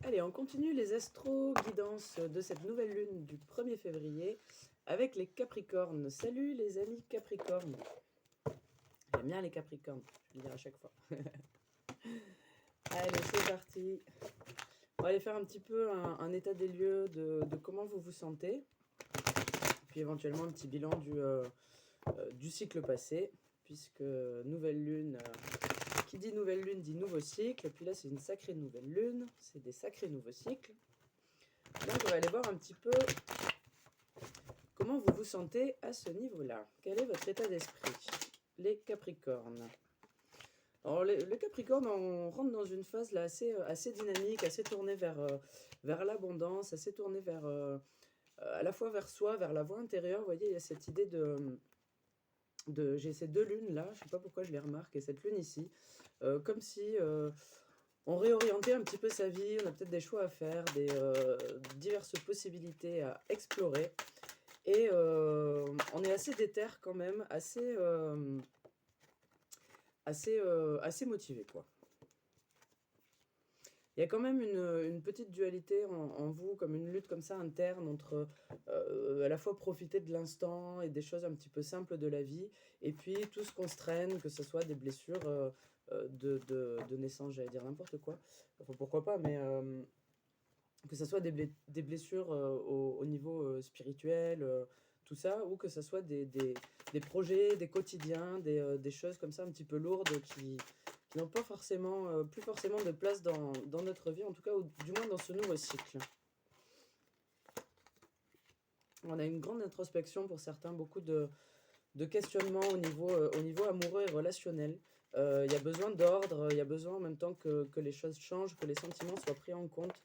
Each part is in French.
Allez, on continue les astro-guidances de cette nouvelle lune du 1er février avec les Capricornes. Salut les amis Capricornes. J'aime bien les Capricornes, je vais le dire à chaque fois. Allez, c'est parti. On va aller faire un petit peu un état des lieux de comment vous vous sentez. Puis éventuellement un petit bilan du cycle passé, puisque nouvelle lune... qui dit nouvelle lune dit nouveau cycle, et puis là c'est une sacrée nouvelle lune, c'est des sacrés nouveaux cycles. Donc on va aller voir un petit peu comment vous vous sentez à ce niveau-là. Quel est votre état d'esprit, les Capricornes? Alors les Capricornes, on rentre dans une phase là assez dynamique, assez tournée vers l'abondance, assez tournée vers à la fois vers soi, vers la voie intérieure. Vous voyez, il y a cette idée j'ai ces deux lunes là, je ne sais pas pourquoi je les remarque, et cette lune ici, comme si on réorientait un petit peu sa vie, on a peut-être des choix à faire, des diverses possibilités à explorer, et on est assez déter quand même, assez motivé quoi. Il y a quand même une petite dualité en vous, comme une lutte comme ça interne entre à la fois profiter de l'instant et des choses un petit peu simples de la vie, et puis tout ce qu'on se traîne, que ce soit des blessures de naissance, j'allais dire n'importe quoi, enfin, pourquoi pas, mais que ce soit des blessures au niveau spirituel, tout ça, ou que ce soit des projets, des quotidiens, des choses comme ça un petit peu lourdes qui n'ont pas forcément, plus forcément de place dans notre vie, en tout cas, ou du moins dans ce nouveau cycle. On a une grande introspection pour certains, beaucoup de questionnements au niveau amoureux et relationnel. Il y a besoin d'ordre, il y a besoin en même temps que les choses changent, que les sentiments soient pris en compte.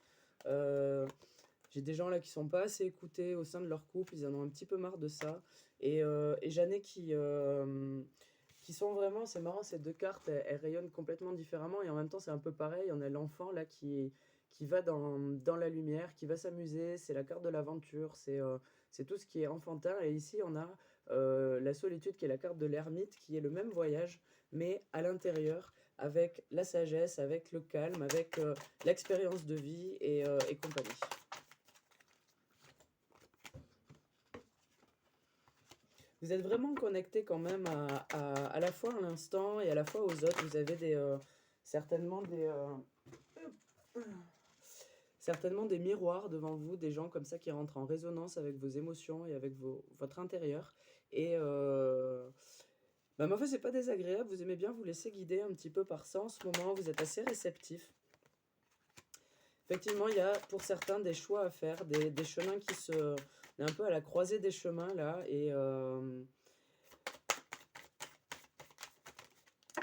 J'ai des gens là qui sont pas assez écoutés au sein de leur couple, ils en ont un petit peu marre de ça. Et j'en ai qui sont vraiment, c'est marrant, ces deux cartes, elles rayonnent complètement différemment, et en même temps c'est un peu pareil. On a l'enfant là qui va dans la lumière, qui va s'amuser, c'est la carte de l'aventure, c'est tout ce qui est enfantin. Et ici on a la solitude qui est la carte de l'ermite, qui est le même voyage, mais à l'intérieur, avec la sagesse, avec le calme, avec l'expérience de vie et compagnie. Vous êtes vraiment connecté quand même à la fois à l'instant et à la fois aux autres. Vous avez certainement certainement des miroirs devant vous, des gens comme ça qui rentrent en résonance avec vos émotions et avec votre intérieur. Et ma foi, c'est pas désagréable. Vous aimez bien vous laisser guider un petit peu par ça en ce moment. Vous êtes assez réceptif. Effectivement, il y a pour certains des choix à faire, des chemins qui se... On est un peu à la croisée des chemins là, et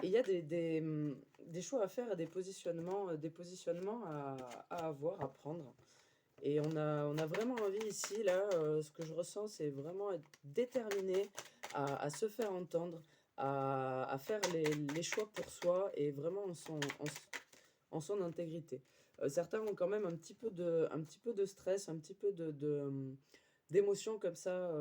il y a des choix à faire et des positionnements à avoir, à prendre. Et on a vraiment envie ici, là, ce que je ressens, c'est vraiment être déterminé à se faire entendre, à faire les choix pour soi, et vraiment en son intégrité. Certains ont quand même un petit peu de stress, un petit peu d'émotion comme ça.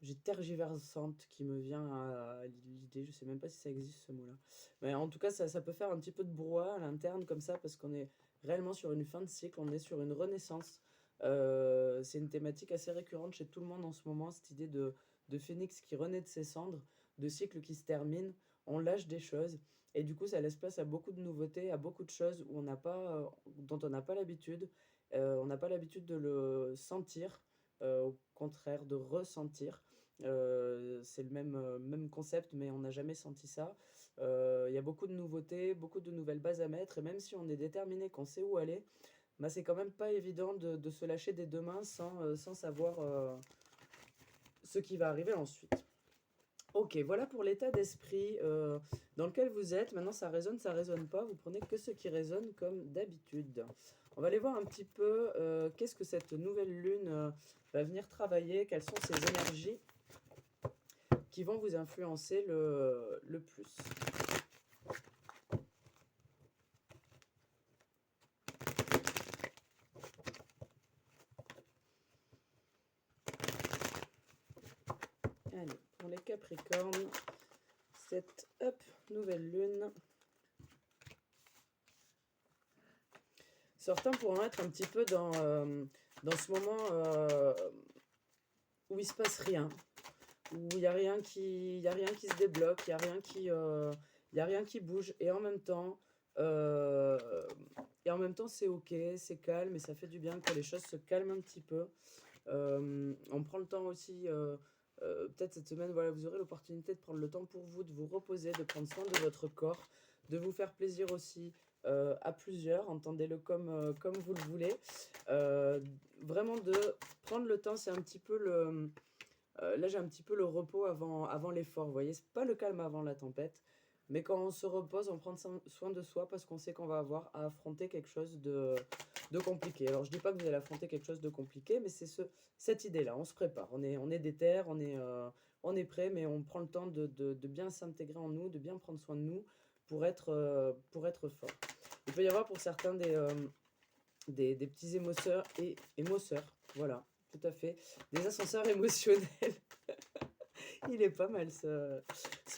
J'ai tergiversante qui me vient à l'idée, je sais même pas si ça existe ce mot-là. Mais en tout cas, ça peut faire un petit peu de brouhaha à l'interne comme ça, parce qu'on est réellement sur une fin de cycle, on est sur une renaissance. C'est une thématique assez récurrente chez tout le monde en ce moment, cette idée de phénix qui renaît de ses cendres, de cycle qui se termine, on lâche des choses, et du coup ça laisse place à beaucoup de nouveautés, à beaucoup de choses où dont on n'a pas l'habitude, on n'a pas l'habitude de le sentir, au contraire de ressentir. C'est le même concept, mais on n'a jamais senti ça. Il y a beaucoup de nouveautés, beaucoup de nouvelles bases à mettre, et même si on est déterminé, qu'on sait où aller, bah, c'est quand même pas évident de se lâcher des deux mains sans savoir ce qui va arriver ensuite. Ok, voilà pour l'état d'esprit dans lequel vous êtes. Maintenant, ça résonne pas. Vous prenez que ce qui résonne comme d'habitude. On va aller voir un petit peu qu'est-ce que cette nouvelle lune va venir travailler, quelles sont ces énergies qui vont vous influencer le plus. Allez, pour les Capricornes, cette nouvelle lune Certains pourront être un petit peu dans ce moment où il se passe rien, où il y a rien qui se débloque, il y a rien qui bouge, euh, et en même temps c'est ok, c'est calme et ça fait du bien que les choses se calment un petit peu. On prend le temps aussi, peut-être cette semaine, voilà, vous aurez l'opportunité de prendre le temps pour vous, de vous reposer, de prendre soin de votre corps, de vous faire plaisir aussi à plusieurs, entendez-le comme vous le voulez. Euh, Vraiment de prendre le temps, c'est un petit peu là, j'ai un petit peu le repos avant l'effort, vous voyez, c'est pas le calme avant la tempête, mais quand on se repose, on prend soin de soi parce qu'on sait qu'on va avoir à affronter quelque chose de compliqué. Alors, je dis pas que vous allez affronter quelque chose de compliqué, mais c'est cette idée-là, on se prépare, on est déter, on est prêt, mais on prend le temps de bien s'intégrer en nous, de bien prendre soin de nous pour être fort. Il peut y avoir pour certains des petits émoceurs et émoceurs, voilà, tout à fait, des ascenseurs émotionnels. Il est pas mal ce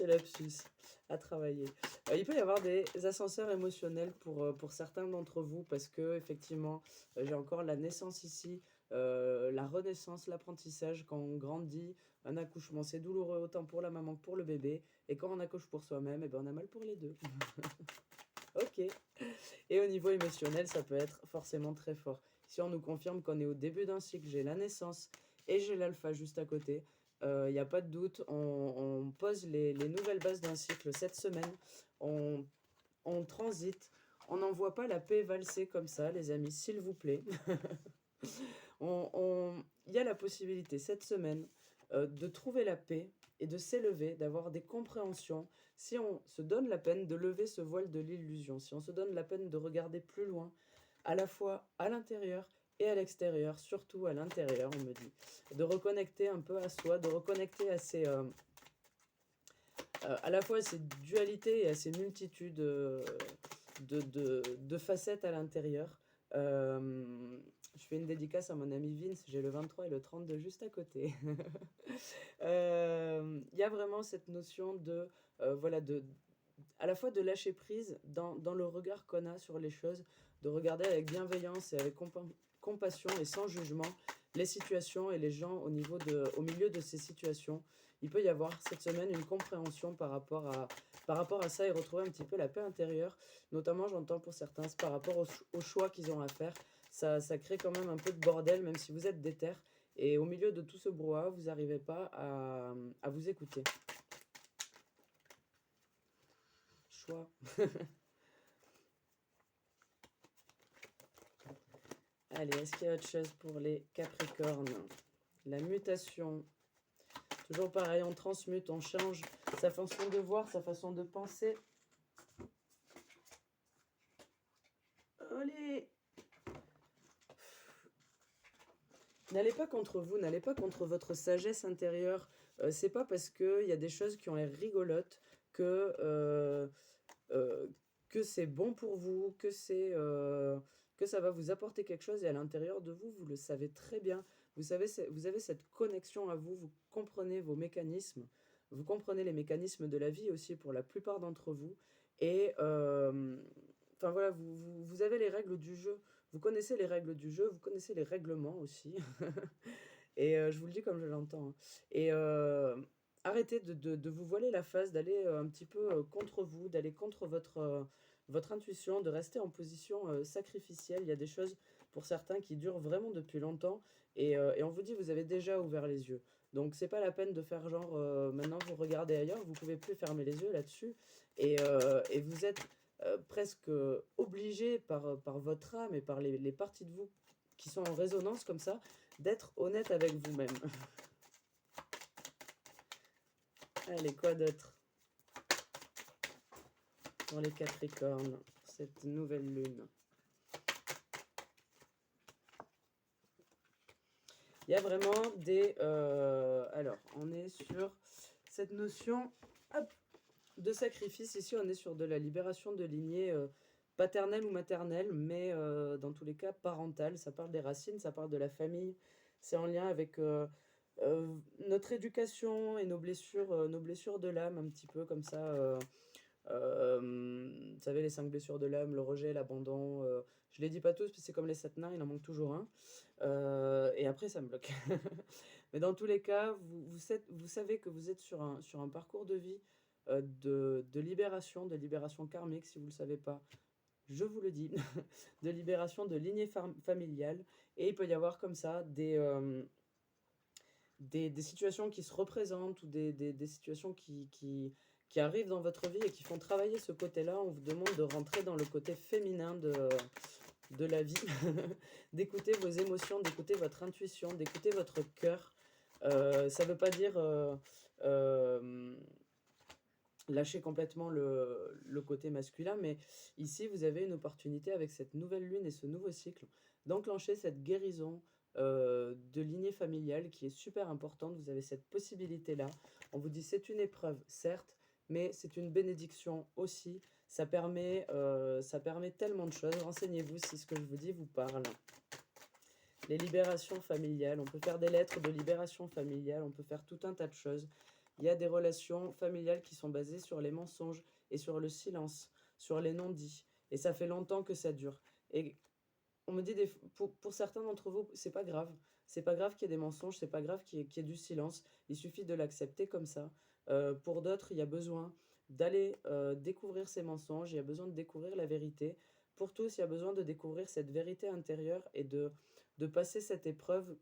lapsus à travailler. Il peut y avoir des ascenseurs émotionnels pour certains d'entre vous parce que effectivement, j'ai encore la naissance ici, la renaissance, l'apprentissage. Quand on grandit, un accouchement c'est douloureux autant pour la maman que pour le bébé. Et quand on accouche pour soi-même, eh ben, on a mal pour les deux. Ok. Et au niveau émotionnel, ça peut être forcément très fort. Si on nous confirme qu'on est au début d'un cycle, j'ai la naissance et j'ai l'alpha juste à côté, il n'y a pas de doute, on pose les nouvelles bases d'un cycle cette semaine, on, on transite, on n'envoie pas la paix valser comme ça, les amis, s'il vous plaît. Il y a la possibilité cette semaine de trouver la paix et de s'élever, d'avoir des compréhensions. Si on se donne la peine de lever ce voile de l'illusion, si on se donne la peine de regarder plus loin, à la fois à l'intérieur et à l'extérieur, surtout à l'intérieur, on me dit, de reconnecter un peu à soi, de reconnecter à la fois à ces dualités et à ces multitudes de facettes à l'intérieur. Je fais une dédicace à mon ami Vince, j'ai le 23 et le 32 juste à côté. Il y a vraiment cette notion voilà, à la fois de lâcher prise dans le regard qu'on a sur les choses, de regarder avec bienveillance et avec compassion et sans jugement les situations et les gens au milieu de ces situations. Il peut y avoir cette semaine une compréhension par rapport à ça et retrouver un petit peu la paix intérieure. Notamment, j'entends pour certains, c'est par rapport aux choix qu'ils ont à faire. Ça crée quand même un peu de bordel, même si vous êtes déter. Et au milieu de tout ce brouhaha, vous n'arrivez pas à vous écouter. Choix. Allez, est-ce qu'il y a autre chose pour les Capricornes? La mutation. Toujours pareil, on transmute, on change sa façon de voir, sa façon de penser. Allez! N'allez pas contre vous, n'allez pas contre votre sagesse intérieure. C'est pas parce qu'il y a des choses qui ont l'air rigolotes que, euh, euh, que c'est bon pour vous, que ça va vous apporter quelque chose et à l'intérieur de vous, vous le savez très bien. Vous savez, vous avez cette connexion à vous, vous comprenez vos mécanismes, vous comprenez les mécanismes de la vie aussi pour la plupart d'entre vous. Et enfin voilà, vous avez les règles du jeu. Vous connaissez les règles du jeu, vous connaissez les règlements aussi. Et je vous le dis comme je l'entends, hein. Et arrêtez de vous voiler la face, d'aller un petit peu contre vous, d'aller contre votre intuition, de rester en position sacrificielle. Il y a des choses pour certains qui durent vraiment depuis longtemps. Et on vous dit, vous avez déjà ouvert les yeux. Donc c'est pas la peine de faire genre, maintenant vous regardez ailleurs, vous pouvez plus fermer les yeux là-dessus. Et vous êtes presque obligé par votre âme et par les parties de vous qui sont en résonance comme ça, d'être honnête avec vous-même. Allez, quoi d'autre pour les Capricornes, cette nouvelle lune? Il y a vraiment alors, on est sur cette notion hop, de sacrifice. Ici, on est sur de la libération de lignée paternelle ou maternelle, mais dans tous les cas parentale. Ça parle des racines, ça parle de la famille. C'est en lien avec notre éducation et nos blessures de l'âme, un petit peu comme ça. Vous savez, les 5 blessures de l'âme, le rejet, l'abandon. Je les dis pas tous, parce que c'est comme les 7 nains, il en manque toujours un. Et après, ça me bloque. Mais dans tous les cas, vous savez que vous êtes sur un parcours de vie de libération karmique, si vous ne le savez pas. Je vous le dis, de libération de lignée familiale. Et il peut y avoir comme ça des situations qui se représentent ou des situations qui arrivent dans votre vie et qui font travailler ce côté-là. On vous demande de rentrer dans le côté féminin de la vie, d'écouter vos émotions, d'écouter votre intuition, d'écouter votre cœur. Ça ne veut pas dire euh, lâcher complètement le côté masculin, mais ici, vous avez une opportunité avec cette nouvelle lune et ce nouveau cycle d'enclencher cette guérison de lignée familiale qui est super importante. Vous avez cette possibilité-là. On vous dit c'est une épreuve, certes, mais c'est une bénédiction aussi. Ça permet tellement de choses. Renseignez-vous si ce que je vous dis vous parle. Les libérations familiales, on peut faire des lettres de libération familiale, on peut faire tout un tas de choses. Il y a des relations familiales qui sont basées sur les mensonges et sur le silence, sur les non-dits. Et ça fait longtemps que ça dure. Et on me dit, pour certains d'entre vous, c'est pas grave. C'est pas grave qu'il y ait des mensonges, c'est pas grave qu'il y ait du silence. Il suffit de l'accepter comme ça. Pour d'autres, il y a besoin d'aller découvrir ces mensonges, il y a besoin de découvrir la vérité. Pour tous, il y a besoin de découvrir cette vérité intérieure et de passer cette épreuve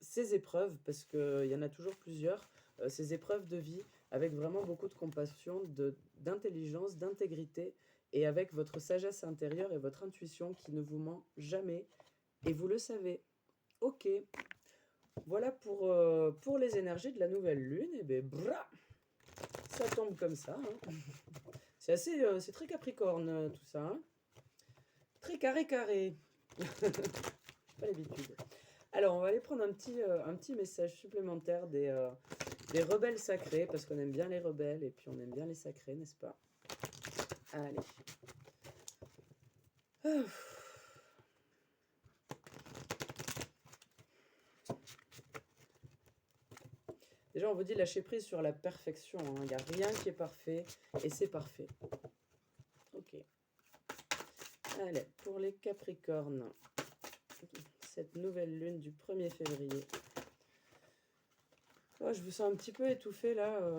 ces épreuves, parce qu'il y en a toujours plusieurs, ces épreuves de vie, avec vraiment beaucoup de compassion, d'intelligence, d'intégrité, et avec votre sagesse intérieure et votre intuition qui ne vous ment jamais, et vous le savez. Ok, voilà pour les énergies de la nouvelle lune, et ben bra, ça tombe comme ça. Hein. C'est très capricorne tout ça. Hein. Très carré carré. Pas l'habitude. Alors, on va aller prendre un petit message supplémentaire des rebelles sacrés, parce qu'on aime bien les rebelles et puis on aime bien les sacrés, n'est-ce pas? Allez. Déjà, on vous dit lâcher prise sur la perfection. Hein. Il n'y a rien qui est parfait et c'est parfait. Ok. Allez, pour les Capricornes, cette nouvelle lune du 1er février. Oh, je vous sens un petit peu étouffé là.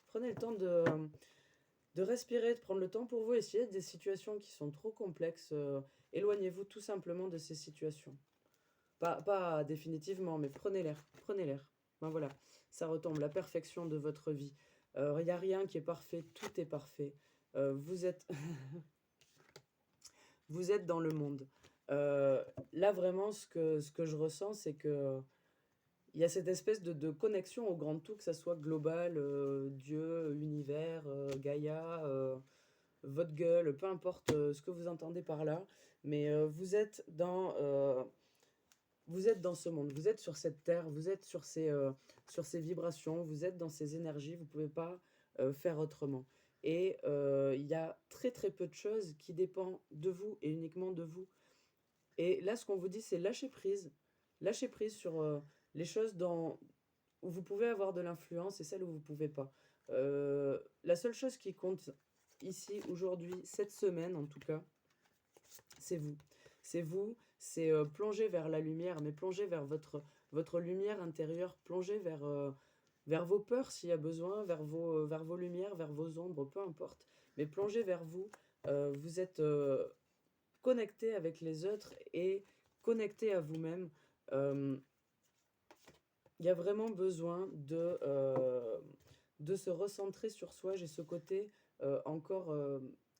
Prenez le temps de respirer, de prendre le temps pour vous. Et s'il y a des situations qui sont trop complexes, éloignez-vous tout simplement de ces situations. Pas définitivement, mais prenez l'air. Prenez l'air. Ben voilà, ça retombe, la perfection de votre vie. Il n'y a rien qui est parfait, tout est parfait. Vous êtes... vous êtes dans le monde. Là, vraiment, ce que je ressens, c'est que il y a cette espèce de connexion au grand tout, que ça soit global, Dieu, univers, Gaïa, votre gueule, peu importe ce que vous entendez par là, mais vous êtes dans ce monde, vous êtes sur cette terre, vous êtes sur ces vibrations, vous êtes dans ces énergies, vous ne pouvez pas faire autrement. Et il y a très très peu de choses qui dépendent de vous et uniquement de vous. Et là, ce qu'on vous dit, c'est lâcher prise sur les choses où vous pouvez avoir de l'influence et celles où vous ne pouvez pas. La seule chose qui compte ici, aujourd'hui, cette semaine en tout cas, c'est vous. C'est vous, c'est plonger vers la lumière, mais plonger vers votre lumière intérieure, plonger vers vos peurs s'il y a besoin, vers vos lumières, vers vos ombres, peu importe. Mais plonger vers vous, vous êtes connecté avec les autres et connecté à vous-même. Il y a vraiment besoin de se recentrer sur soi. J'ai ce côté encore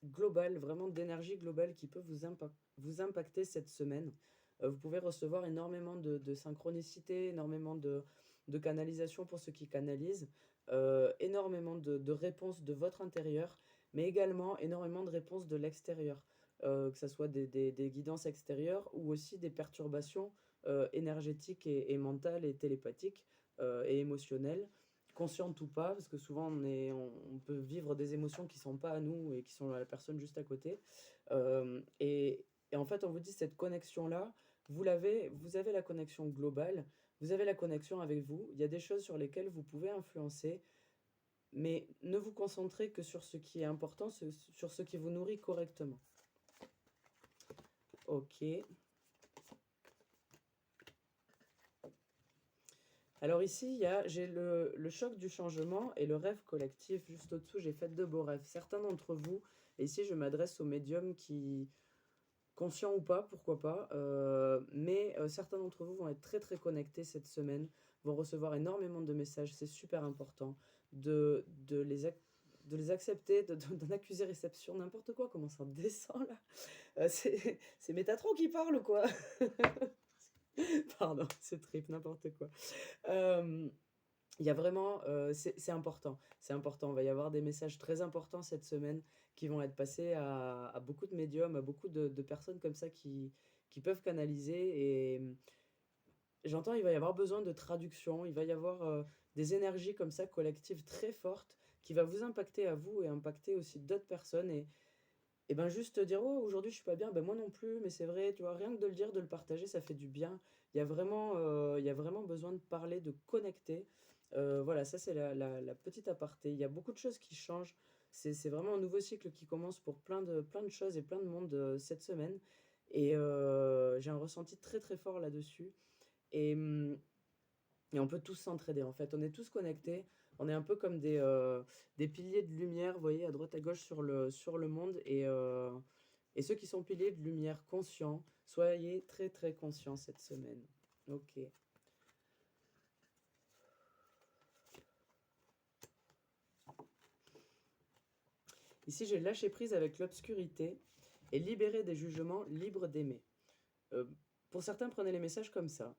global, vraiment d'énergie globale qui peut vous impacter cette semaine. Vous pouvez recevoir énormément de synchronicité, énormément de canalisation pour ceux qui canalisent, énormément de réponses de votre intérieur, mais également énormément de réponses de l'extérieur, que ce soit des guidances extérieures ou aussi des perturbations énergétiques et mentales et télépathiques et émotionnelles, conscientes ou pas, parce que souvent on peut vivre des émotions qui ne sont pas à nous et qui sont à la personne juste à côté. Et en fait, on vous dit cette connexion-là, vous avez la connexion globale, vous avez la connexion avec vous, il y a des choses sur lesquelles vous pouvez influencer, mais ne vous concentrez que sur ce qui est important, sur ce qui vous nourrit correctement. Ok. Alors ici, j'ai le choc du changement et le rêve collectif. Juste au-dessous, j'ai fait de beaux rêves. Certains d'entre vous, et ici je m'adresse aux médiums qui, conscients ou pas, pourquoi pas, mais certains d'entre vous vont être très très connectés cette semaine, vont recevoir énormément de messages, c'est super important de les accepter, d'en accuser réception, n'importe quoi, comment ça descend là. C'est Métatron qui parle ou quoi? Pardon, c'est trip, n'importe quoi. Euh, il y a vraiment, c'est important, c'est important. Il va y avoir des messages très importants cette semaine qui vont être passés à beaucoup de médiums, à beaucoup de personnes comme ça qui peuvent canaliser. Et j'entends, il va y avoir besoin de traduction, il va y avoir des énergies comme ça collectives très fortes qui va vous impacter à vous et impacter aussi d'autres personnes. Et ben juste te dire, oh, aujourd'hui je suis pas bien, ben moi non plus, mais c'est vrai, tu vois, rien que de le dire, de le partager, ça fait du bien. Il y a vraiment besoin de parler, de connecter. Voilà, ça c'est la petite aparté. Il y a beaucoup de choses qui changent. C'est vraiment un nouveau cycle qui commence pour plein de choses et plein de monde cette semaine. Et j'ai un ressenti très très fort là-dessus. Et, et on peut tous s'entraider en fait. On est tous connectés. On est un peu comme des piliers de lumière, vous voyez, à droite à gauche sur le monde. Et ceux qui sont piliers de lumière conscients, soyez très très conscients cette semaine. Ok. Ici, j'ai lâché prise avec l'obscurité et libéré des jugements, libre d'aimer. Euh, pour certains, prenez les messages comme ça.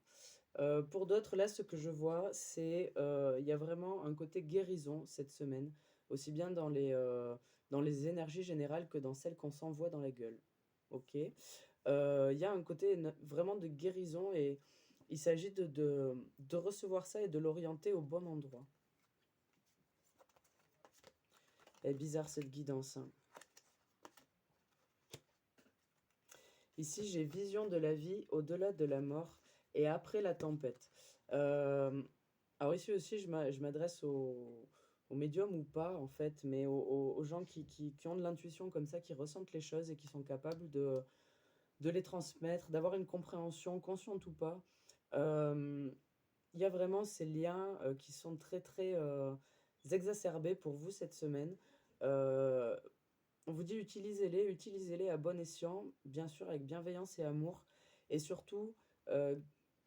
Pour d'autres, là, ce que je vois, c'est il y a vraiment un côté guérison cette semaine, aussi bien dans les énergies générales que dans celles qu'on s'envoie dans la gueule. Ok. Il y a un côté vraiment de guérison et il s'agit de recevoir ça et de l'orienter au bon endroit. Elle est bizarre cette guidance, hein. Ici, j'ai vision de la vie au-delà de la mort et après la tempête. Euh, alors ici aussi, je m'adresse aux médiums ou pas, en fait, mais aux gens qui ont de l'intuition comme ça, qui ressentent les choses et qui sont capables de les transmettre, d'avoir une compréhension, consciente ou pas. Euh, Il y a vraiment ces liens qui sont très, très exacerbés pour vous cette semaine. Euh, on vous dit utilisez-les à bon escient, bien sûr avec bienveillance et amour. Et surtout, euh,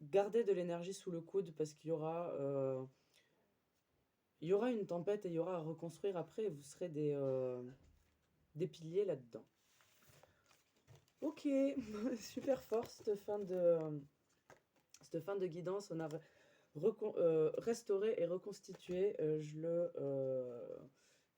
gardez de l'énergie sous le coude parce il y aura une tempête et il y aura à reconstruire après et vous serez des piliers là-dedans. Ok, super fort cette fin de guidance. On a restauré et reconstitué.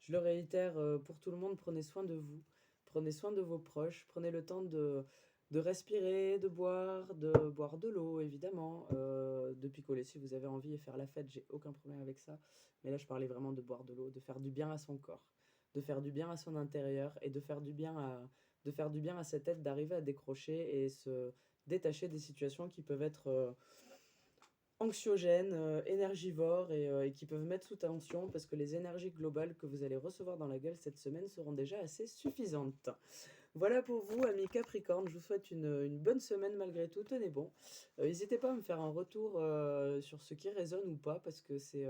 Je le réitère pour tout le monde, prenez soin de vous, prenez soin de vos proches, prenez le temps de respirer, de boire de l'eau évidemment, de picoler si vous avez envie et faire la fête, j'ai aucun problème avec ça. Mais là je parlais vraiment de boire de l'eau, de faire du bien à son corps, de faire du bien à son intérieur et de faire du bien à sa tête, d'arriver à décrocher et se détacher des situations qui peuvent être anxiogènes, énergivores et qui peuvent mettre sous tension parce que les énergies globales que vous allez recevoir dans la gueule cette semaine seront déjà assez suffisantes. Voilà pour vous, amis Capricorne. Je vous souhaite une bonne semaine malgré tout. Tenez bon. N'hésitez pas à me faire un retour sur ce qui résonne ou pas parce que c'est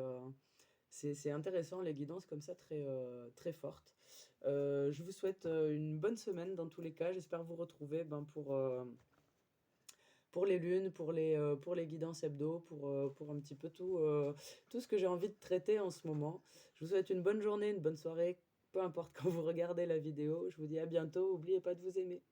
intéressant les guidances comme ça très fortes. Je vous souhaite une bonne semaine dans tous les cas. J'espère vous retrouver pour les lunes, pour les guidances hebdo, pour un petit peu tout ce que j'ai envie de traiter en ce moment. Je vous souhaite une bonne journée, une bonne soirée, peu importe quand vous regardez la vidéo. Je vous dis à bientôt. N'oubliez pas de vous aimer.